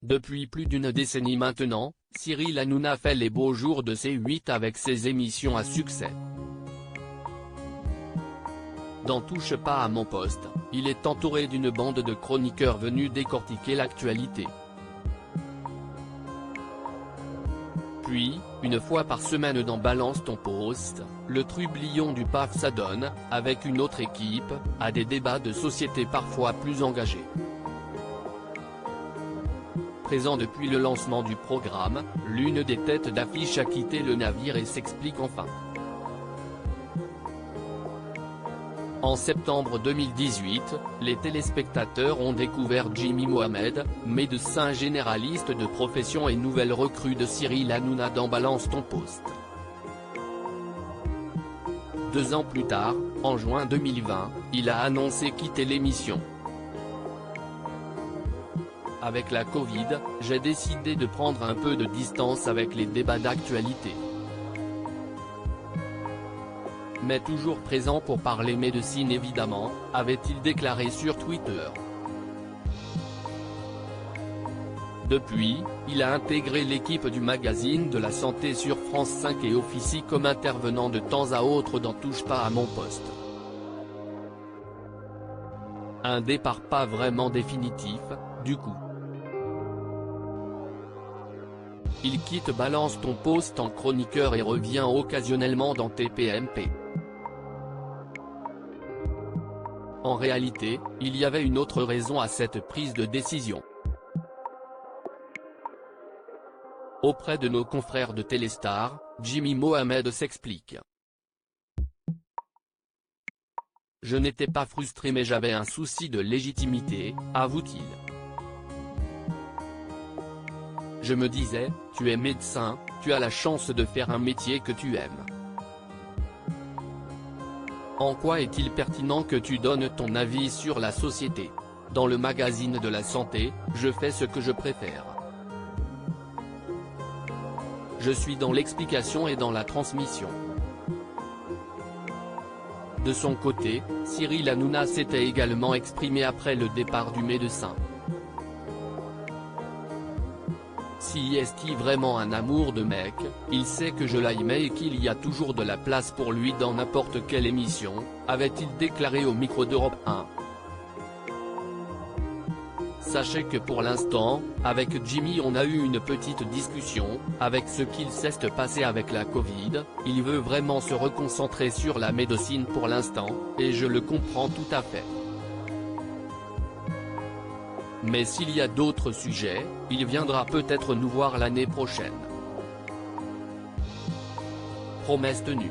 Depuis plus d'une décennie maintenant, Cyril Hanouna fait les beaux jours de C8 avec ses émissions à succès. Dans Touche pas à mon poste, il est entouré d'une bande de chroniqueurs venus décortiquer l'actualité. Puis, une fois par semaine dans Balance ton poste, le trublion du PAF s'adonne, avec une autre équipe, à des débats de société parfois plus engagés. Présent depuis le lancement du programme, l'une des têtes d'affiche a quitté le navire et s'explique enfin. En septembre 2018, les téléspectateurs ont découvert Jimmy Mohamed, médecin généraliste de profession et nouvelle recrue de Cyril Hanouna dans Balance ton poste. 2 ans plus tard, en juin 2020, il a annoncé quitter l'émission. Avec la Covid, j'ai décidé de prendre un peu de distance avec les débats d'actualité. Mais toujours présent pour parler médecine évidemment, avait-il déclaré sur Twitter. Depuis, il a intégré l'équipe du magazine de la santé sur France 5 et officie comme intervenant de temps à autre dans Touche pas à mon poste. Un départ pas vraiment définitif, du coup. Il quitte Balance ton poste en chroniqueur et revient occasionnellement dans TPMP. En réalité, il y avait une autre raison à cette prise de décision. Auprès de nos confrères de Téléstar, Jimmy Mohamed s'explique. Je n'étais pas frustré mais j'avais un souci de légitimité, avoue-t-il. Je me disais, tu es médecin, tu as la chance de faire un métier que tu aimes. En quoi est-il pertinent que tu donnes ton avis sur la société? Dans le magazine de la santé, je fais ce que je préfère. Je suis dans l'explication et dans la transmission. De son côté, Cyril Hanouna s'était également exprimé après le départ du médecin. Si est-il vraiment un amour de mec, il sait que je l'aimais et qu'il y a toujours de la place pour lui dans n'importe quelle émission, avait-il déclaré au micro d'Europe 1. Sachez que pour l'instant, avec Jimmy on a eu une petite discussion, avec ce qu'il s'est passé avec la Covid, il veut vraiment se reconcentrer sur la médecine pour l'instant, et je le comprends tout à fait. Mais s'il y a d'autres sujets, il viendra peut-être nous voir l'année prochaine. Promesse tenue.